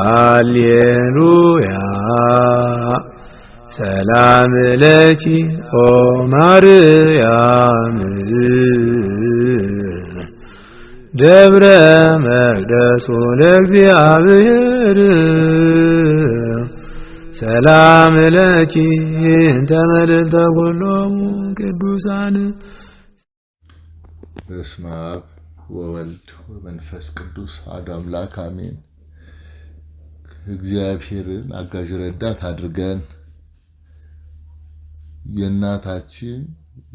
ሃሌሉያ ሰላም ለኪ ኦ ማርያም ደብረ መቅደሱ ለእግዚአብሔር ሰላም ለኪ እንተ መልዕልተ ኩሎሙ ቅዱሳን። በስመ አብ ወወልድ ወመንፈስ ቅዱስ አሐዱ አምላክ አሜን። እግዚአብሔርን አጋዥ ረዳት አድርገን የእናታችን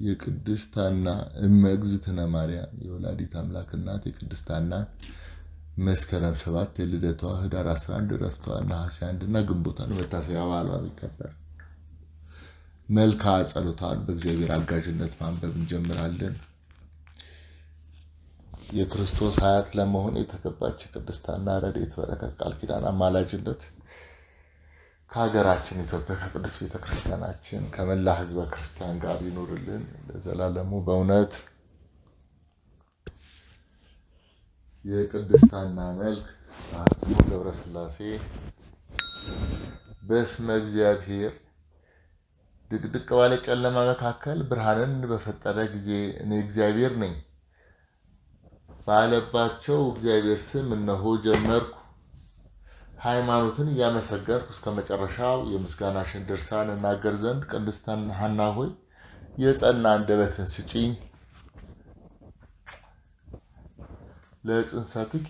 የቅድስት ሐና እመ እግዝእትነ ማርያም የወላዲት አምላክ እናት የቅድስት ሐና መስከረም 7 የልደቷ ህዳር 11 ዕረፍቷ ነሐሴ 1 እና ግንቦቷን መታሰቢያ በዓሏ ይከበር። መልክዓ ጸሎቷን በእግዚአብሔር አጋዥነት ማንበብ እንጀምራለን። የክርስቶስ አያት ለመሆን የተገባች ቅድስት ሐና ረድኤት በረከት ቃል ኪዳን አማላጅነት ከሀገራችን ኢትዮጵያ ከቅዱስ ቤተክርስቲያናችን ከመላ ህዝበ ክርስቲያን ጋር ይኖርልን ለዘላለሙ በእውነት። የቅድስት ሐና መልክ አሐዱ ገብረ ሥላሴ። በስመ እግዚአብሔር ድቅድቅ ባለ ጨለማ መካከል ብርሃንን በፈጠረ ጊዜ እኔ እግዚአብሔር ነኝ ባለባቸው እግዚአብሔር ስም እነሆ ጀመርኩ። ሃይማኖትን እያመሰገንኩ እስከ መጨረሻው የምስጋናሽን ድርሳን እናገር ዘንድ ቅድስት ሐና ሆይ የጸና አንደበትን ስጪኝ። ለጽንሰትኪ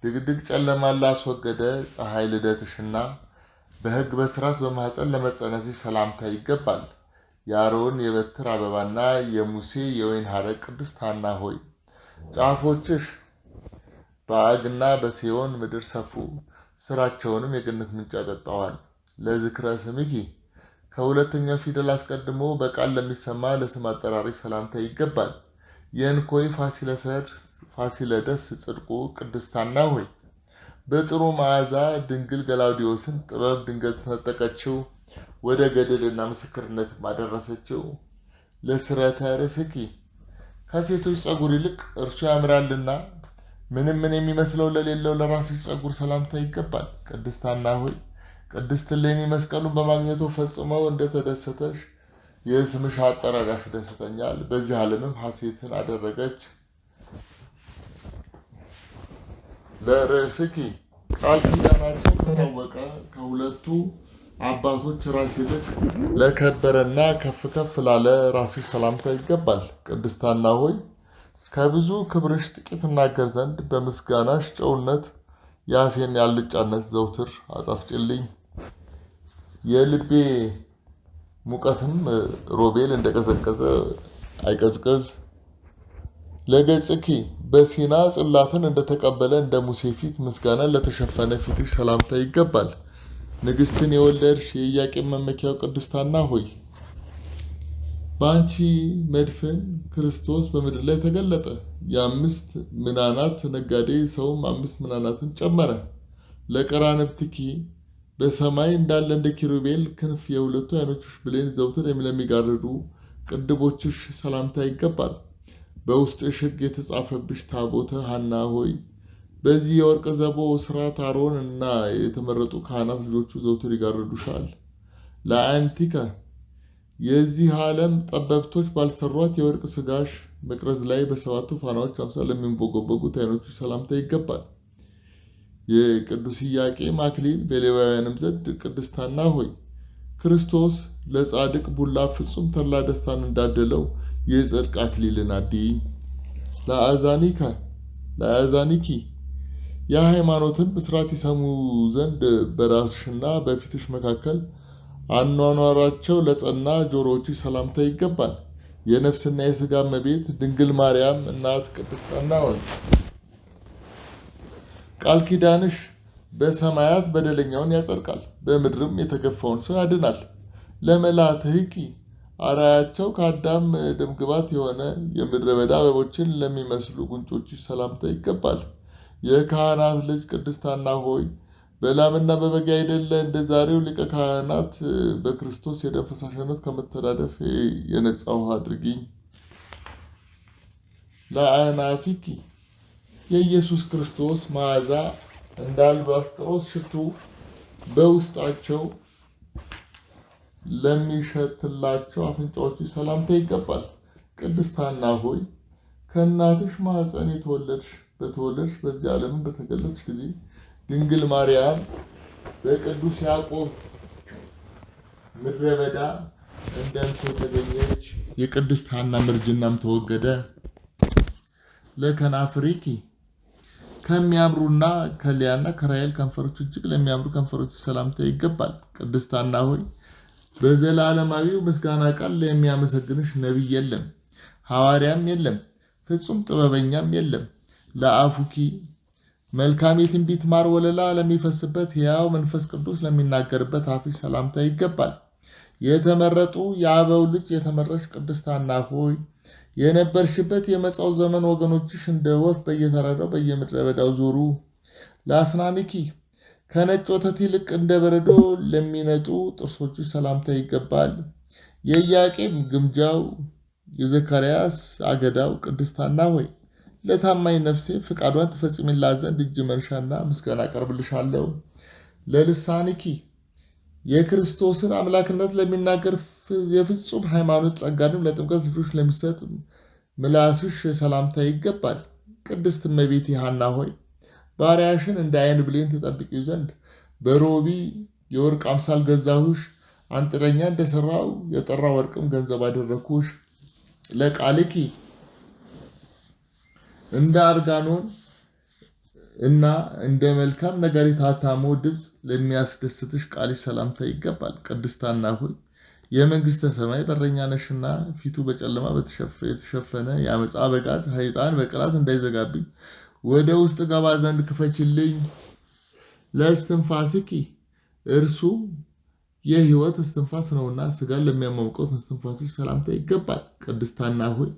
ድቅድቅ ጨለማን ላስወገደ ፀሐይ ልደትሽና በሕግ በሥርዓት በማኅፀን ለመጸነስሽ ሰላምታ ይገባል። የአሮን የበትር አበባና የሙሴ የወይን ሐረግ ቅድስት ሐና ሆይ ጫፎችሽ በአግና በሴዮን ምድር ሰፉ፣ ስራቸውንም የገነት ምንጭ ያጠጣዋል። ለዝክረ ስምኪ ከሁለተኛው ፊደል አስቀድሞ በቃል ለሚሰማ ለስም አጠራሪሽ ሰላምታ ይገባል። የእንኮይ ፋሲለደስ ጽድቁ ቅድስት ሐና ሆይ በጥሩ መዓዛ ድንግል ገላውዲዮስን ጥበብ ድንገት ተነጠቀችው፣ ወደ ገድልና ምስክርነት አደረሰችው። ለስረተ ርእስኪ ከሴቶች ጸጉር ይልቅ እርሱ ያምራልና ምን የሚመስለው ለሌለው ለራስሽ ጸጉር ሰላምታ ይገባል። ቅድስት ሐና ሆይ ቅድስት እሌኒ መስቀሉን በማግኘቱ ፈጽመው እንደተደሰተሽ የስምሽ አጠራር ያስደስተኛል። በዚህ ዓለምም ሐሴትን አደረገች። ለርእስኪ ቃል ኪዳናቸው ከታወቀ ከሁለቱ አባቶች ራስ ይልቅ ለከበረና ከፍ ከፍ ላለ ራስሽ ሰላምታ ይገባል። ቅድስት ሐና ሆይ ከብዙ ክብርሽ ጥቂት እናገር ዘንድ በምስጋናሽ ጨውነት የአፌን ያልጫነት ዘውትር አጣፍጭልኝ። የልቤ ሙቀትም ሮቤል እንደቀዘቀዘ አይቀዝቅዝ። ለገጽኪ በሲና ጽላትን እንደተቀበለ እንደ ሙሴ ፊት ምስጋናን ለተሸፈነ ፊትሽ ሰላምታ ይገባል። ንግስትን የወለድሽ የኢያቄም መመኪያው ቅድስት ሐና ሆይ በአንቺ መድፈን ክርስቶስ በምድር ላይ ተገለጠ። የአምስት ምናናት ነጋዴ ሰውም 5 ምናናትን ጨመረ። ለቀራንብትኪ በሰማይ እንዳለ እንደ ኪሩቤል ክንፍ የሁለቱ ዓይኖችሽ ብሌን ዘውትር ለሚጋርዱ ቅድቦችሽ ሰላምታ ይገባል። በውስጥሽ ሕግ የተጻፈብሽ ታቦተ ሐና ሆይ በዚህ የወርቅ ዘቦ ሥርዓት አሮን እና የተመረጡ ካህናት ልጆቹ ዘውትር ይጋርዱሻል። ለአንቲከ የዚህ ዓለም ጠበብቶች ባልሰሯት የወርቅ ስጋሽ መቅረዝ ላይ በሰባቱ ፋናዎች አምሳል ለሚንቦገቦጉት ዓይኖቹ ሰላምታ ይገባል። የቅዱስ ኢያቄም አክሊል በሌዋውያንም ዘንድ ቅድስት ሐና ሆይ ክርስቶስ ለጻድቅ ቡላ ፍጹም ተድላ ደስታን እንዳደለው የጽድቅ አክሊልን አድይኝ። ለአዛኒኪ የሃይማኖትን ብስራት ይሰሙ ዘንድ በራስሽና በፊትሽ መካከል አኗኗራቸው ለጸና ጆሮዎችሽ ሰላምታ ይገባል። የነፍስና የሥጋ እመቤት ድንግል ማርያም እናት ቅድስት ሐና ሆይ ቃል ኪዳንሽ በሰማያት በደለኛውን ያጸድቃል፣ በምድርም የተገፋውን ሰው ያድናል። ለመላትህቂ አራያቸው ከአዳም ደምግባት የሆነ የምድረ በዳ አበቦችን ለሚመስሉ ጉንጮችሽ ሰላምታ ይገባል። የካህናት ልጅ ቅድስት ሐና ሆይ በላምና በበግ አይደለ እንደ ዛሬው ሊቀ ካህናት በክርስቶስ የደም ፈሳሽነት ከመተዳደፍ የነጻው አድርጊኝ። ለአናፊኪ የኢየሱስ ክርስቶስ መዓዛ እንደ አልባስጥሮስ ሽቱ በውስጣቸው ለሚሸትላቸው አፍንጫዎች ሰላምታ ይገባል። ቅድስት ሐና ሆይ ከእናትሽ ማኅፀን በተወለድሽ በዚህ ዓለምን በተገለጽሽ ጊዜ ድንግል ማርያም በቅዱስ ያዕቆብ ምድረ በዳ እንደምቶ ተገኘች። የቅድስት ሐና ምርጅናም ተወገደ። ለከናፍሪኪ ከሚያምሩና ከሊያና ከራሔል ከንፈሮች እጅግ ለሚያምሩ ከንፈሮች ሰላምታ ይገባል። ቅድስት ሐና ሆይ በዘላለማዊው ምስጋና ቃል የሚያመሰግንሽ ነቢይ የለም፣ ሐዋርያም የለም፣ ፍጹም ጥበበኛም የለም። ለአፉኪ መልካም የትንቢት ማር ወለላ ለሚፈስበት ሕያው መንፈስ ቅዱስ ለሚናገርበት አፍሽ ሰላምታ ይገባል። የተመረጡ የአበው ልጅ የተመረሽ ቅድስት ሐና ሆይ የነበርሽበት የመጻው ዘመን ወገኖችሽ እንደ ወፍ በየተራራው በየምድረ በዳው ዞሩ። ለአስናንኪ ከነጭ ወተት ይልቅ እንደ በረዶ ለሚነጡ ጥርሶችሽ ሰላምታ ይገባል። የኢያቄም ግምጃው የዘካርያስ አገዳው ቅድስት ሐና ሆይ ለታማኝ ነፍሴ ፍቃዷን ትፈጽሚላት ዘንድ እጅ መንሻና ምስጋና አቀርብልሻለሁ። ለልሳንኪ የክርስቶስን አምላክነት ለሚናገር የፍጹም ሃይማኖት ጸጋንም ለጥምቀት ልጆች ለሚሰጥ ምላስሽ ሰላምታ ይገባል። ቅድስት እመቤቴ ሐና ሆይ ባሪያሽን እንደ ዓይን ብሌን ትጠብቂው ዘንድ በሮቢ የወርቅ አምሳል ገዛሁሽ። አንጥረኛ እንደሰራው የጠራ ወርቅም ገንዘብ አደረግኩሽ። ለቃልኪ እንደ አርጋኖን እና እንደ መልካም ነጋሪት አታሞ ድምፅ ለሚያስደስትሽ ቃልሽ ሰላምታ ይገባል። ቅድስት ሐና ሆይ የመንግሥተ ሰማይ በረኛ ነሽና ፊቱ በጨለማ የተሸፈነ የአመፃ በጋዝ ሰይጣን በቅላት እንዳይዘጋብኝ ወደ ውስጥ ገባ ዘንድ ክፈችልኝ። ለእስትንፋስኪ እርሱ የሕይወት እስትንፋስ ነውና ስጋን ለሚያሟሙቀው እስትንፋስሽ ሰላምታ ይገባል። ቅድስት ሐና ሆይ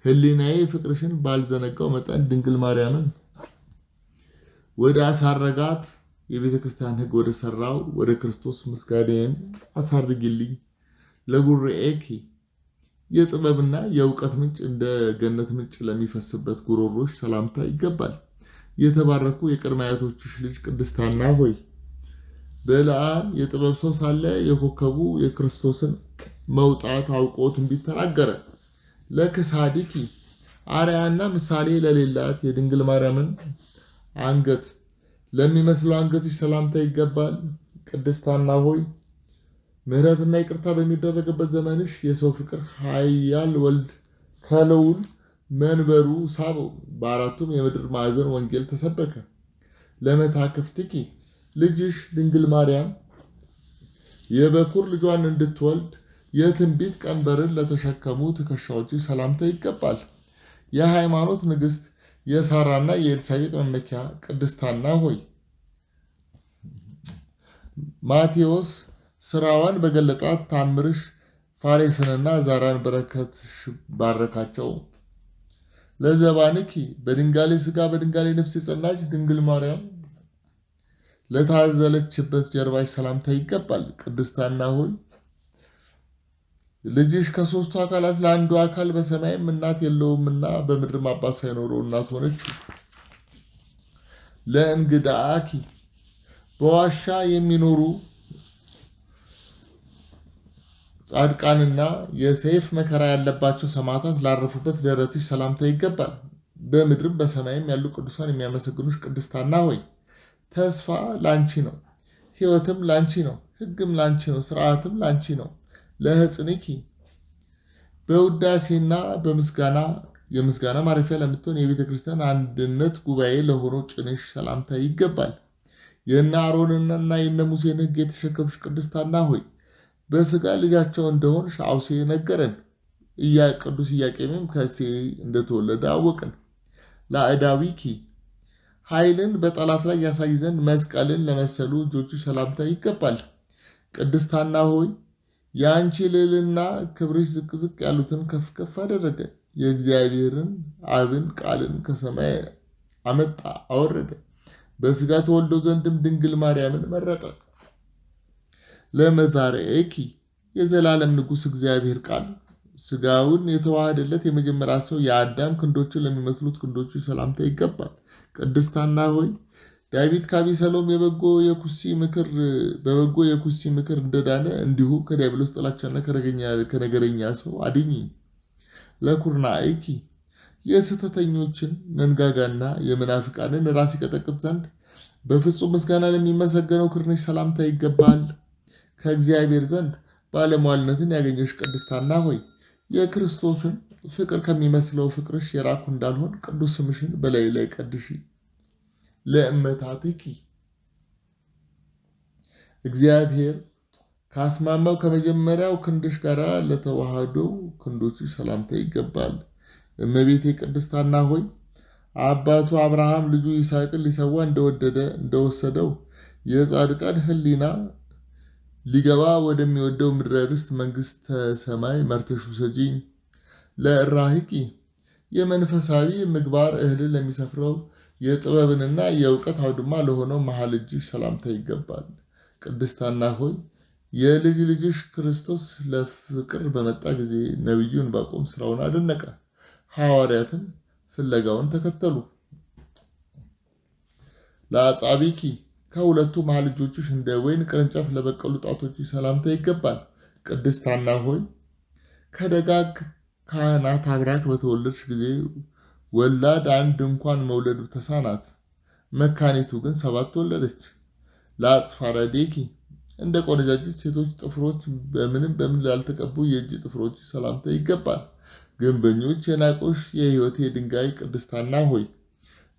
ሕሊናዬ ፍቅርሽን ባልዘነጋው መጠን ድንግል ማርያምን ወደ አሳረጋት የቤተ ክርስቲያን ሕግ ወደ ሰራው ወደ ክርስቶስ ምስጋናዬን አሳርግልኝ። ለጉርኤኪ የጥበብና የእውቀት ምንጭ እንደ ገነት ምንጭ ለሚፈስበት ጉሮሮሽ ሰላምታ ይገባል። የተባረኩ የቅድመ አያቶችሽ ልጅ ቅድስት ሐና ሆይ በለዓም የጥበብ ሰው ሳለ የኮከቡ የክርስቶስን መውጣት አውቆ ትንቢት ተናገረ። ለክሳዲኪ አርያና ምሳሌ ለሌላት የድንግል ማርያምን አንገት ለሚመስለው አንገትሽ ሰላምታ ይገባል። ቅድስት ሐና ሆይ ምሕረትና ይቅርታ በሚደረግበት ዘመንሽ የሰው ፍቅር ኃያል ወልድ ከልዑል መንበሩ ሳበው። በአራቱም የምድር ማዕዘን ወንጌል ተሰበከ። ለመታክፍትኪ ልጅሽ ድንግል ማርያም የበኩር ልጇን እንድትወልድ የትንቢት ቀንበርን ለተሸከሙ ትከሻዎች ሰላምታ ይገባል። የሃይማኖት ንግሥት የሳራና የኤልሳቤጥ መመኪያ ቅድስት ሐና ሆይ ማቴዎስ ስራዋን በገለጣት ታምርሽ ፋሬስንና ዛራን በረከትሽ ባረካቸው። ለዘባንኪ በድንጋሌ ሥጋ በድንጋሌ ነፍስ የጸናች ድንግል ማርያም ለታዘለችበት ጀርባሽ ሰላምታ ይገባል። ቅድስት ሐና ሆይ ልጅሽ ከሦስቱ አካላት ለአንዱ አካል በሰማይም እናት የለውምና በምድርም አባት ሳይኖረው እናት ሆነችው። ለእንግዳአኪ በዋሻ የሚኖሩ ጻድቃንና የሰይፍ መከራ ያለባቸው ሰማዕታት ላረፉበት ደረትሽ ሰላምታ ይገባል። በምድርም በሰማይም ያሉ ቅዱሳን የሚያመሰግኑሽ ቅድስት ሐና ሆይ ተስፋ ላንቺ ነው፣ ሕይወትም ላንቺ ነው፣ ሕግም ላንቺ ነው፣ ሥርዓትም ላንቺ ነው። ለሕፅንኪ በውዳሴና በምስጋና የምስጋና ማረፊያ ለምትሆን የቤተ ክርስቲያን አንድነት ጉባኤ ለሆነው ጭንሽ ሰላምታ ይገባል። የእነ አሮንና የእነ ሙሴን ሕግ የተሸከምሽ ቅድስት ሐና ሆይ በሥጋ ልጃቸው እንደሆንሽ አውሴ ነገረን። ቅዱስ ኢያቄምም ከእሴይ እንደተወለደ አወቅን። ለአእዳዊኪ ኃይልን በጠላት ላይ ያሳይ ዘንድ መስቀልን ለመሰሉ እጆቹ ሰላምታ ይገባል። ቅድስት ሐና ሆይ የአንቺ ልዕልና ክብርሽ ዝቅ ዝቅ ያሉትን ከፍ ከፍ አደረገ። የእግዚአብሔርን አብን ቃልን ከሰማይ አመጣ አወረደ። በሥጋ ተወልዶ ዘንድም ድንግል ማርያምን መረጠ። ለመዛርኤኪ የዘላለም ንጉሥ እግዚአብሔር ቃል ሥጋውን የተዋሃደለት የመጀመሪያ ሰው የአዳም ክንዶችን ለሚመስሉት ክንዶቹ ሰላምታ ይገባል። ቅድስት ሐና ሆይ ዳዊት ከአቤሴሎም በበጎ የኩሲ ምክር እንደዳነ እንዲሁ ከዲያብሎስ ጥላቻና ከነገረኛ ሰው አድኚኝ። ለኩርናኤኪ የስህተተኞችን መንጋጋና የመናፍቃንን ራስ ይቀጠቅጥ ዘንድ በፍጹም ምስጋና ለሚመሰገነው ክርንሽ ሰላምታ ይገባል። ከእግዚአብሔር ዘንድ ባለሟልነትን ያገኘሽ ቅድስት ሐና ሆይ የክርስቶስን ፍቅር ከሚመስለው ፍቅርሽ የራኩ እንዳልሆን ቅዱስ ስምሽን በላይ ላይ ቀድሺ። ለእመታትኪ እግዚአብሔር ካስማማው ከመጀመሪያው ክንድሽ ጋር ለተዋሃደው ክንዶችሽ ሰላምታ ይገባል። እመቤቴ ቅድስት ሐና ሆይ አባቱ አብርሃም ልጁ ይስሐቅን ሊሰዋ እንደወሰደው የጻድቃን ሕሊና ሊገባ ወደሚወደው ምድረ ርስት መንግሥተ ሰማይ መርተሽ ውሰጂኝ። ለእራሂቂ የመንፈሳዊ ምግባር እህልን ለሚሰፍረው የጥበብንና የእውቀት አውድማ ለሆነው መሃል እጅሽ ሰላምታ ይገባል። ቅድስት ሐና ሆይ የልጅ ልጅሽ ክርስቶስ ለፍቅር በመጣ ጊዜ ነቢዩ ዕንባቆም ስራውን አደነቀ፣ ሐዋርያትም ፍለጋውን ተከተሉ። ለአጻቢኪ ከሁለቱ መሃል እጆችሽ እንደ ወይን ቅርንጫፍ ለበቀሉ ጣቶችሽ ሰላምታ ይገባል። ቅድስት ሐና ሆይ ከደጋግ ካህናት አብራክ በተወለድሽ ጊዜ ወላድ አንድ እንኳን መውለዱ ተሳናት፣ መካኒቱ ግን 7 ወለደች። ለአጽፋረዴኪ እንደ ቆነጃጅት ሴቶች ጥፍሮች በምን ላልተቀቡ የእጅ ጥፍሮች ሰላምታ ይገባል። ግንበኞች የናቆሽ የሕይወቴ ድንጋይ ቅድስት ሐና ሆይ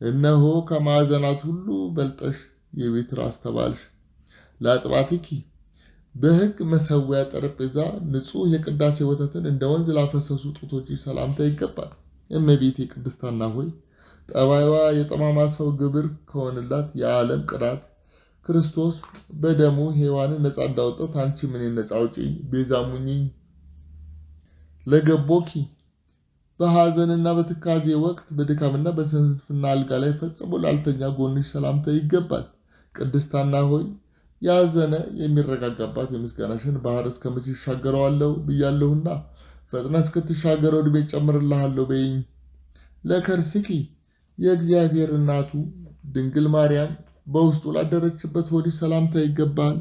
እነሆ ከማዕዘናት ሁሉ በልጠሽ የቤት ራስ ተባልሽ። ለአጥባቲኪ በሕግ መሠዊያ ጠረጴዛ ንጹሕ የቅዳሴ ወተትን እንደ ወንዝ ላፈሰሱ ጡቶች ሰላምታ ይገባል። እመቤቴ ቅድስት ሐና ሆይ ጠባይዋ የጠማማ ሰው ግብር ከሆነላት የዓለም ቅናት ክርስቶስ በደሙ ሔዋንን ነፃ እንዳወጣት አንቺ ምን ነፃ አውጪኝ፣ ቤዛ ሙኚኝ። ለገቦኪ በሐዘንና በትካዜ ወቅት በድካምና በስንፍና አልጋ ላይ ፈጽሞ ላልተኛ ጎንሽ ሰላምታ ይገባል። ቅድስት ሐና ሆይ ያዘነ የሚረጋጋባት የምስጋናሽን ባህር እስከ መቼ እሻገረዋለሁ ብያለሁና ፈጥነ እስክትሻገረው ዕድሜ ጨምርልሃለሁ በይኝ። ለከርስኪ የእግዚአብሔር እናቱ ድንግል ማርያም በውስጡ ላደረችበት ሆድሽ ሰላምታ ይገባል።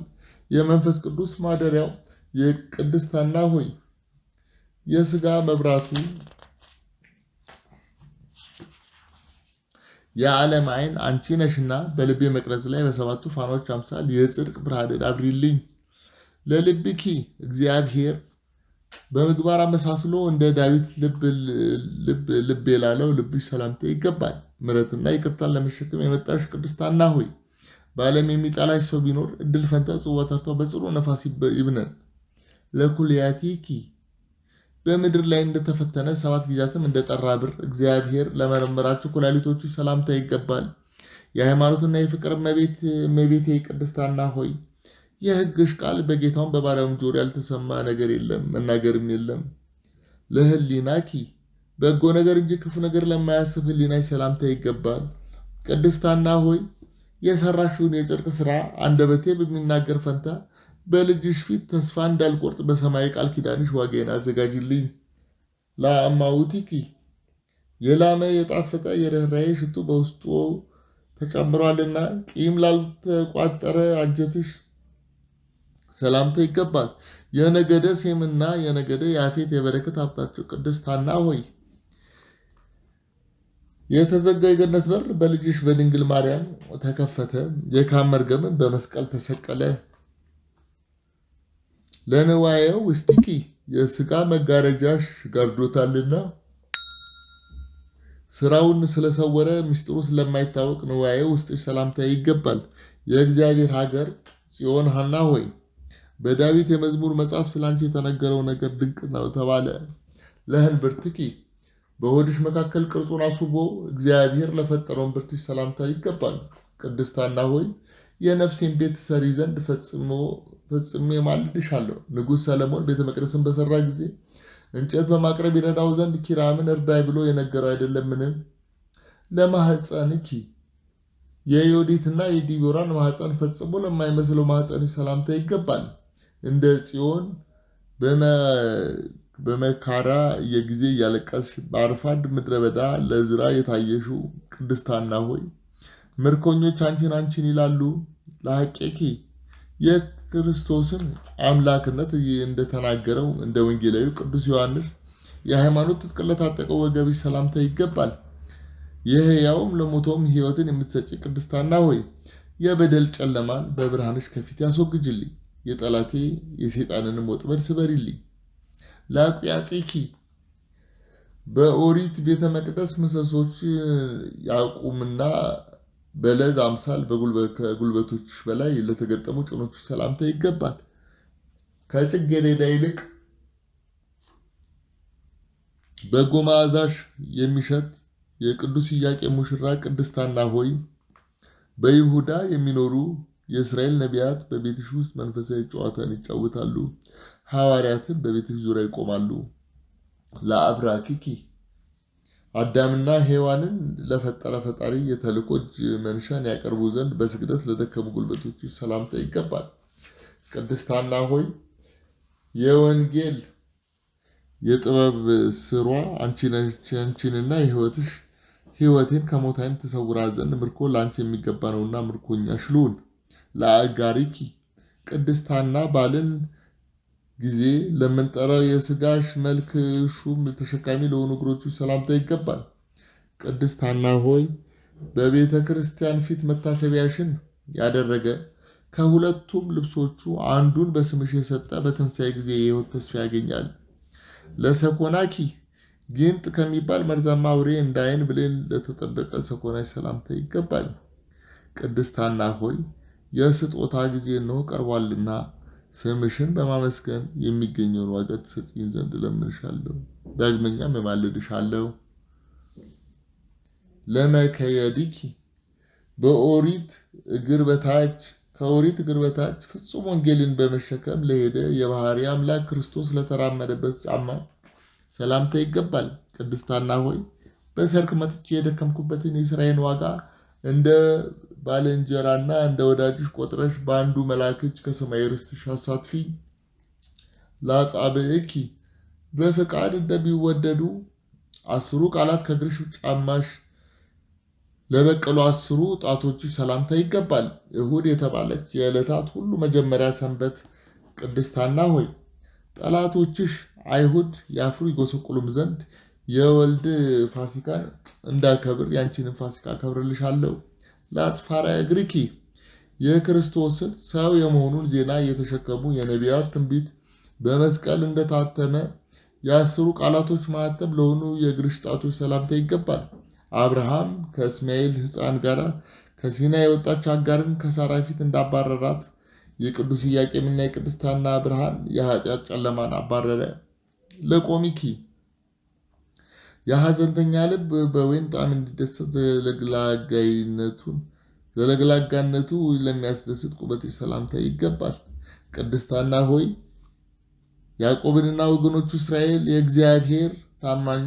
የመንፈስ ቅዱስ ማደሪያው የቅድስት ሐና ሆይ የሥጋ መብራቱ የዓለም ዓይን አንቺ ነሽና በልቤ መቅረዝ ላይ በሰባቱ ፋኖች አምሳል የጽድቅ ብርሃንን አብሪልኝ። ለልብኪ እግዚአብሔር በምግባር አመሳስሎ እንደ ዳዊት ልብ የላለው ልብሽ ሰላምታ ይገባል። ምሕረትና ይቅርታን ለመሸከም የመጣሽ ቅድስት ሐና ሆይ በዓለም የሚጠላሽ ሰው ቢኖር እድል ፈንታው ጽዋ ተርታው በጽኑ ነፋስ ይብነን። ለኩልያቲኪ በምድር ላይ እንደተፈተነ 7 ጊዜያትም እንደጠራ ብር እግዚአብሔር ለመረመራችሁ ኩላሊቶቹ ሰላምታ ይገባል። የሃይማኖትና የፍቅር እመቤቴ ቅድስት ሐና ሆይ የሕግሽ ቃል በጌታውን በባሪያውም ጆሮ ያልተሰማ ነገር የለም፣ መናገርም የለም። ለህሊናኪ በጎ ነገር እንጂ ክፉ ነገር ለማያስብ ህሊናሽ ሰላምታ ይገባል። ቅድስት ሐና ሆይ የሰራሽውን የጽድቅ ሥራ አንደበቴ በሚናገር ፈንታ በልጅሽ ፊት ተስፋ እንዳልቆርጥ በሰማይ ቃል ኪዳንሽ ዋጋዬን አዘጋጅልኝ። ለአማውቲኪ የላመ የጣፈጠ የርኅራኄ ሽቱ በውስጡ ተጨምሯልና ቂም ላልተቋጠረ አንጀትሽ ሰላምታ ይገባል። የነገደ ሴምና የነገደ ያፌት የበረከት ሀብታቸው ቅድስት ሐና ሆይ የተዘጋ የገነት በር በልጅሽ በድንግል ማርያም ተከፈተ፣ የካም መርገምን በመስቀል ተሰቀለ። ለንዋየው ውስጢኪ የሥጋ መጋረጃሽ ጋርዶታልና ስራውን ስለሰወረ ምስጢሩ ስለማይታወቅ ንዋየው ውስጥሽ ሰላምታ ይገባል። የእግዚአብሔር ሀገር ጽዮን ሐና ሆይ በዳዊት የመዝሙር መጽሐፍ ስላንቺ የተነገረው ነገር ድንቅ ነው ተባለ። ለህንብርትኪ በሆድሽ መካከል ቅርጹን አስቦ እግዚአብሔር ለፈጠረውን ብርትሽ ሰላምታ ይገባል። ቅድስት ሐና ሆይ የነፍሴን ቤት ሰሪ ዘንድ ፈጽሜ ማልድሻለሁ። ንጉሥ ሰለሞን ቤተ መቅደስን በሰራ ጊዜ እንጨት በማቅረብ ይረዳው ዘንድ ኪራምን እርዳይ ብሎ የነገረው አይደለምን? ለማህፀንኪ የዮዲትና የዲቦራን ማህፀን ፈጽሞ ለማይመስለው ማህፀንሽ ሰላምታ ይገባል። እንደ ጽዮን በመካራ የጊዜ እያለቀስሽ በአርፋድ ምድረ በዳ ለዕዝራ የታየሽው ቅድስት ሐና ሆይ ምርኮኞች አንቺን ይላሉ። ለሐቄኪ የክርስቶስን አምላክነት እንደተናገረው እንደ ወንጌላዊ ቅዱስ ዮሐንስ የሃይማኖት ትጥቅ ለታጠቀው ወገብሽ ሰላምታ ይገባል። የሕያውም ለሞተውም ሕይወትን የምትሰጪ ቅድስት ሐና ሆይ የበደል ጨለማን በብርሃንሽ ከፊት ያስወግጅልኝ። የጠላቴ የሰይጣንንም ወጥመድ ስበሪልኝ። ለአቁያጺኪ በኦሪት ቤተ መቅደስ ምሰሶች ያቁምና በለዝ አምሳል ከጉልበቶች በላይ ለተገጠሙ ጭኖች ሰላምታ ይገባል። ከጽጌረዳ ይልቅ በጎ መዓዛሽ የሚሸት የቅዱስ ኢያቄም ሙሽራ ቅድስት ሐና ሆይ በይሁዳ የሚኖሩ የእስራኤል ነቢያት በቤትሽ ውስጥ መንፈሳዊ ጨዋታን ይጫወታሉ። ሐዋርያትን በቤትሽ ዙሪያ ይቆማሉ። ለአብራኪኪ አዳምና ሔዋንን ለፈጠረ ፈጣሪ የተልእኮ እጅ መንሻን ያቀርቡ ዘንድ በስግደት ለደከሙ ጉልበቶች ሰላምታ ይገባል። ቅድስት ሐና ሆይ የወንጌል የጥበብ ስሯ አንቺንና ሕይወቴን ከሞት ዓይን ተሰውራ ዘንድ ምርኮ ለአንቺ የሚገባ ነውና ምርኮኛሽ ልሁን። ለአጋሪኪ ቅድስት ሐና ባልን ጊዜ ለምንጠራው የሥጋሽ መልክ ሹም ተሸካሚ ለሆኑ እግሮቹ ሰላምታ ይገባል። ቅድስት ሐና ሆይ በቤተ ክርስቲያን ፊት መታሰቢያሽን ያደረገ ከሁለቱም ልብሶቹ አንዱን በስምሽ የሰጠ በትንሣኤ ጊዜ የሕይወት ተስፋ ያገኛል። ለሰኮናኪ ጊንጥ ከሚባል መርዛማ አውሬ እንደ ዓይን ብሌን ለተጠበቀ ሰኮናሽ ሰላምታ ይገባል። ቅድስት ሐና ሆይ የስጦታ ጊዜ እነሆ ቀርቧልና ስምሽን በማመስገን የሚገኘውን ዋጋ ትሰጪኝ ዘንድ እለምንሻለሁ። ዳግመኛም እማልድሻለሁ። ለመከየዲኪ ከኦሪት እግር በታች ፍጹም ወንጌልን በመሸከም ለሄደ የባህሪ አምላክ ክርስቶስ ለተራመደበት ጫማ ሰላምታ ይገባል። ቅድስት ሐና ሆይ በሰርክ መጥቼ የደከምኩበትን የሥራዬን ዋጋ እንደ ባልንጀራና እንደ ወዳጅሽ ቆጥረሽ በአንዱ መልአክ እጅ ከሰማይ ርስትሽ አሳትፊኝ። ለአጻብዕኪ በፈቃድ እንደሚወደዱ 10 ቃላት ከእግርሽ ጫማሽ ለበቀሉ 10 ጣቶችሽ ሰላምታ ይገባል። እሁድ የተባለች የዕለታት ሁሉ መጀመሪያ ሰንበት ቅድስት ሐና ሆይ ጠላቶችሽ አይሁድ ያፍሩ ይጎሰቁሉም ዘንድ የወልድ ፋሲካን እንዳከብር ያንቺንም ፋሲካ አከብርልሻለሁ። ለአጽፋራ እግሪኪ የክርስቶስን ሰው የመሆኑን ዜና የተሸከሙ የነቢያት ትንቢት በመስቀል እንደታተመ የ10 ቃላቶች ማኅተም ለሆኑ የእግርሽ ጣቶች ሰላምታ ይገባል። አብርሃም ከእስማኤል ሕፃን ጋር ከሲና የወጣች አጋርን ከሳራ ፊት እንዳባረራት የቅዱስ ኢያቄምና የቅድስት ሐና ብርሃን የኃጢአት ጨለማን አባረረ። ለቆሚኪ የሐዘንተኛ ልብ በወይን ጣዕም እንዲደሰት ዘለግላጋነቱ ለሚያስደስት ቁመትሽ ሰላምታ ይገባል። ቅድስት ሐና ሆይ ያዕቆብንና ወገኖቹ እስራኤል የእግዚአብሔር ታማኙ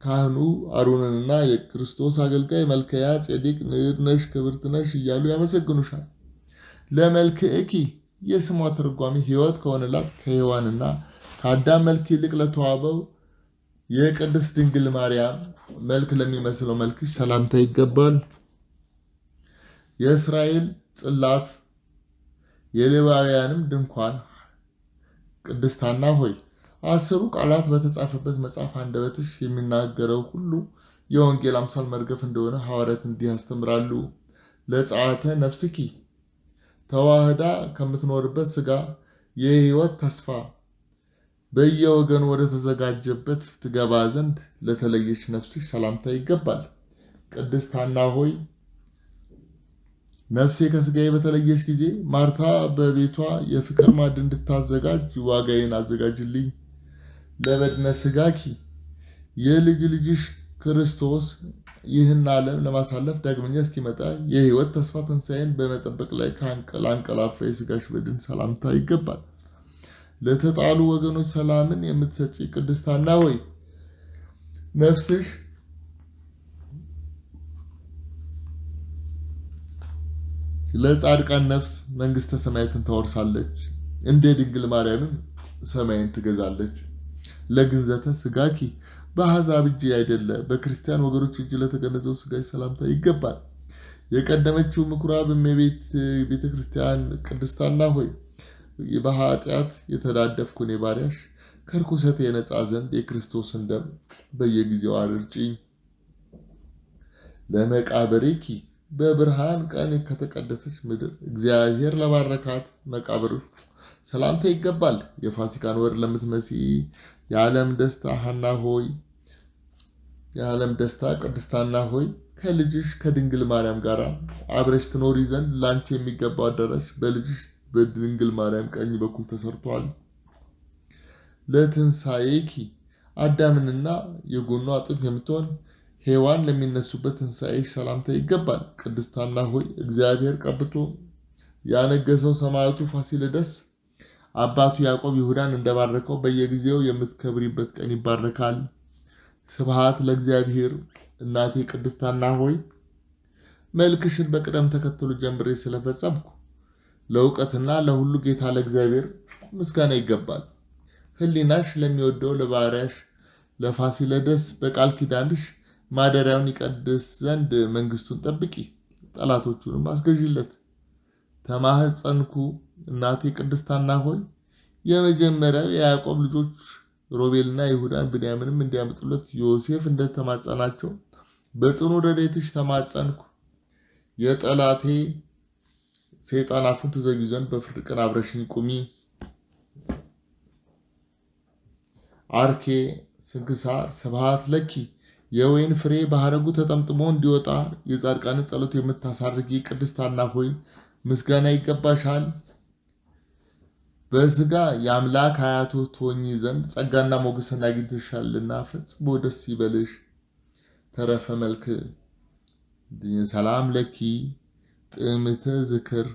ካህኑ አሮንንና የክርስቶስ አገልጋይ መልከያ ጼዴቅ ንዕድ ነሽ ክብርት ነሽ እያሉ ያመሰግኑሻል። ለመልክዕኪ የስሟ ትርጓሜ ሕይወት ከሆነላት ከሔዋንና ከአዳም መልክ ይልቅ ለተዋበው የቅድስት ድንግል ማርያም መልክ ለሚመስለው መልክሽ ሰላምታ ይገባል። የእስራኤል ጽላት የሌዋውያንም ድንኳን ቅድስት ሐና ሆይ 10 ቃላት በተጻፈበት መጽሐፍ አንደበትሽ የሚናገረው ሁሉ የወንጌል አምሳል መርገፍ እንደሆነ ሐዋርያት እንዲህ ያስተምራሉ። ለጸአተ ነፍስኪ ተዋህዳ ከምትኖርበት ሥጋ የሕይወት ተስፋ በየወገኑ ወደ ተዘጋጀበት ትገባ ዘንድ ለተለየች ነፍስሽ ሰላምታ ይገባል። ቅድስት ሐና ሆይ ነፍሴ ከሥጋዬ በተለየች ጊዜ ማርታ በቤቷ የፍቅር ማዕድ እንድታዘጋጅ ዋጋዬን አዘጋጅልኝ። ለበድነ ሥጋኪ የልጅ ልጅሽ ክርስቶስ ይህን ዓለም ለማሳለፍ ዳግመኛ እስኪመጣ የሕይወት ተስፋ ትንሣኤን በመጠበቅ ላይ ከአንቀላፋ የሥጋሽ በድን ሰላምታ ይገባል። ለተጣሉ ወገኖች ሰላምን የምትሰጪ ቅድስት ሐና ሆይ ነፍስሽ ለጻድቃን ነፍስ መንግሥተ ሰማያትን ታወርሳለች፣ እንደ ድንግል ማርያምም ሰማይን ትገዛለች። ለግንዘተ ሥጋኪ በአሕዛብ እጅ አይደለ በክርስቲያን ወገኖች እጅ ለተገነዘው ሥጋሽ ሰላምታ ይገባል። የቀደመችው ምኩራብ እመቤት ቤተክርስቲያን ቅድስት ሐና ሆይ በኃጢአት የተዳደፍኩ እኔ ባሪያሽ ከርኩሰት የነጻ ዘንድ የክርስቶስን ደም በየጊዜው አርጭኝ። ለመቃብርኪ በብርሃን ቀን ከተቀደሰች ምድር እግዚአብሔር ለባረካት መቃብር ሰላምታ ይገባል። የፋሲካን ወር ለምትመሲ የዓለም ደስታ ሐና ሆይ የዓለም ደስታ ቅድስት ሐና ሆይ ከልጅሽ ከድንግል ማርያም ጋር አብረሽ ትኖሪ ዘንድ ላንቺ የሚገባው አዳራሽ በልጅሽ በድንግል ማርያም ቀኝ በኩል ተሰርቷል። ለትንሣኤኪ አዳምንና የጎኑ አጥንት የምትሆን ሔዋን ለሚነሱበት ትንሣኤሽ ሰላምታ ይገባል። ቅድስት ሐና ሆይ እግዚአብሔር ቀብቶ ያነገሰው ሰማዕቱ ፋሲለደስ አባቱ ያዕቆብ ይሁዳን እንደባረከው በየጊዜው የምትከብሪበት ቀን ይባረካል። ስብሐት ለእግዚአብሔር። እናቴ ቅድስት ሐና ሆይ መልክሽን በቅደም ተከተሉ ጀምሬ ስለፈጸምኩ ለእውቀትና ለሁሉ ጌታ ለእግዚአብሔር ምስጋና ይገባል። ሕሊናሽ ለሚወደው ለባሪያሽ ለፋሲለደስ በቃል ኪዳንሽ ማደሪያውን ይቀድስ ዘንድ መንግስቱን ጠብቂ፣ ጠላቶቹንም አስገዢለት። ተማህፀንኩ። እናቴ ቅድስት ሐና ሆይ የመጀመሪያው የያዕቆብ ልጆች ሮቤልና ይሁዳን ብንያምንም እንዲያመጡለት ዮሴፍ እንደተማጸናቸው በጽኑ ረድኤትሽ ተማጸንኩ። የጠላቴ ሰይጣን አፉን ትዘጊ ዘንድ በፍርድ ቀን አብረሽኝ ቁሚ። አርኬ ስንክሳር። ስብሐት ለኪ የወይን ፍሬ በሐረጉ ተጠምጥሞ እንዲወጣ የጻድቃንን ጸሎት የምታሳርጊ ቅድስት ሐና ሆይ ምስጋና ይገባሻል። በስጋ የአምላክ አያቱ ትሆኚ ዘንድ ጸጋና ሞገስን አግኝተሻልና ፈጽሞ ደስ ይበልሽ። ተረፈ መልክ። ሰላም ለኪ ጥምተ ዝክር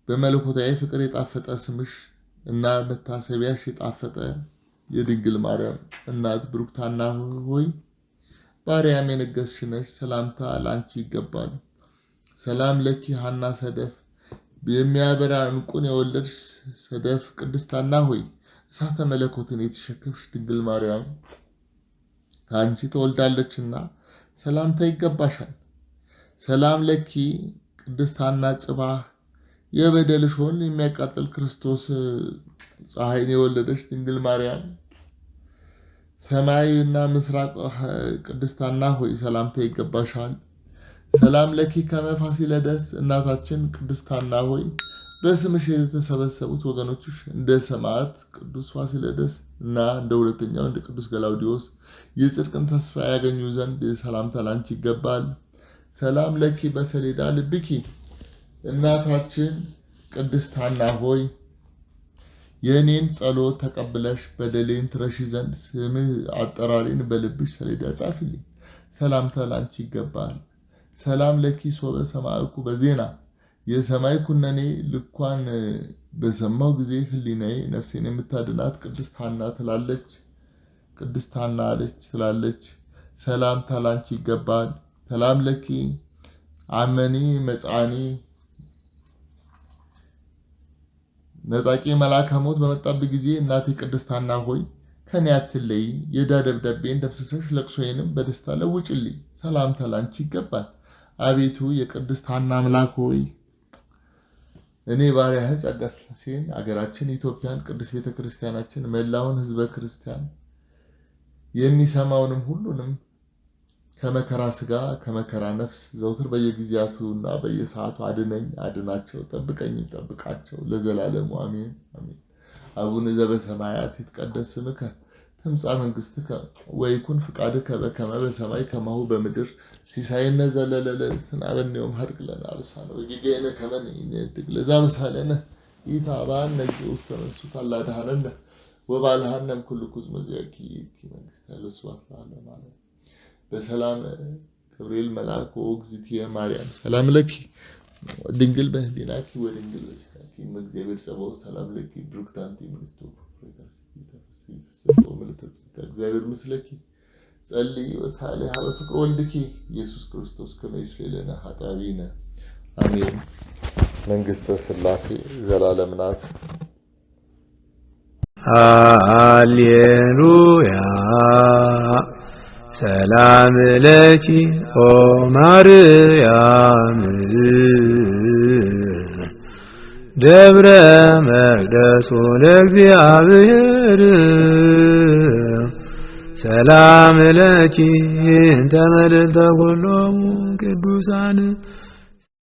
በመለኮታዊ ፍቅር የጣፈጠ ስምሽ እና መታሰቢያሽ የጣፈጠ የድንግል ማርያም እናት ብሩክት ሐና ሆይ ባሪያም የነገስሽ ነሽ፣ ሰላምታ ላንቺ ይገባል። ሰላም ለኪ ሐና ሰደፍ የሚያበራ ዕንቁን የወለድሽ ሰደፍ ቅድስት ሐና ሆይ እሳተ መለኮትን የተሸከምሽ ድንግል ማርያም ከአንቺ ተወልዳለችና ሰላምታ ይገባሻል። ሰላም ለኪ ቅድስት ሐና ጽባህ የበደልሽ ሁሉ የሚያቃጥል ክርስቶስ ፀሐይን የወለደች ድንግል ማርያም ሰማያዊና ምስራቅ ቅድስት ሐና ሆይ ሰላምታ ይገባሻል። ሰላም ለኪ ከመ ፋሲለደስ እናታችን ቅድስት ሐና ሆይ በስምሽ የተሰበሰቡት ወገኖችሽ እንደ ሰማዕት ቅዱስ ፋሲለደስ እና እንደ ሁለተኛው እንደ ቅዱስ ገላውዲዮስ የጽድቅን ተስፋ ያገኙ ዘንድ ሰላምታ ላንቺ ይገባል። ሰላም ለኪ በሰሌዳ ልብኪ እናታችን ቅድስት ሐና ሆይ የኔን ጸሎት ተቀብለሽ በደሌን ትረሺ ዘንድ ስምህ አጠራሪን በልብሽ ሰሌዳ ጻፊልኝ። ሰላምታ ላንቺ ይገባል። ሰላም ለኪ ሶበ ሰማዕኩ በዜና የሰማይ ኩነኔ ልኳን በሰማው ጊዜ ህሊናዬ ነፍሴን የምታድናት ቅድስት ሐና ትላለች። ቅድስት ሐና አለች ትላለች። ሰላምታ ላንቺ ይገባል። ሰላም ለኪ አመኒ መጻኒ ነጣቂ መልአከ ሞት በመጣብኝ ጊዜ እናቴ ቅድስት ሐና ሆይ ከኔ አትለይ፣ የዕዳ ደብዳቤን ደምስሰሽ ለቅሶዬንም በደስታ ለውጭልኝ። ሰላምታ ላንቺ ይገባል። አቤቱ የቅድስት ሐና አምላክ ሆይ እኔ ባሪያህ ጸጋ ሥላሴን አገራችን ኢትዮጵያን ቅድስት ቤተክርስቲያናችን መላውን ህዝበ ክርስቲያን የሚሰማውንም ሁሉንም ከመከራ ስጋ ከመከራ ነፍስ ዘውትር በየጊዜያቱና በየሰዓቱ አድነኝ፣ አድናቸው፣ ጠብቀኝም ጠብቃቸው ለዘላለሙ አሜን አሜን። አቡነ ዘበሰማያት ይትቀደስ ስምከ ትምጻእ መንግሥትከ ወይኩን ፍቃድከ በከመ በሰማይ ከማሁ በምድር ሲሳየነ ዘለለዕለትነ ሀበነ ዮም ሀድግ ለነ አበሳነ ወጌጋየነ ከመ ንሕነድግ ለዘአበሳለነ ኢታብአነ ውስተ መንሱት አላድኀነነ ወባልሐነ እምኩሉ ኩዝመ ዘያኪ ይእቲ መንግሥተ ለስብሐት ለዓለመ ዓለም። በሰላም ገብርኤል መልአክ ወእግዝእትየ ማርያም ሰላም ለኪ ድንግል በህሊናኪ ወድንግል በሥጋኪ እምእግዚአብሔር ጸባኦት ሰላም ለኪ ብሩክት አንቲ እምንእስቱ እግዚአብሔር ምስለኪ ጸልይ ወሳሌ ሀበ ፍቅር ወልድኪ ኢየሱስ ክርስቶስ ከመ ይስረይ ለነ ኃጣውኢነ አሜን። መንግሥተ ሥላሴ ዘላለም ናት። ሃሌሉያ ሰላም ለኪ ኦ ማርያም ደብረ መቅደሱ ለእግዚአብሔር ሰላም ለኪ እንተ መልዕልተ ኩሎሙ ቅዱሳን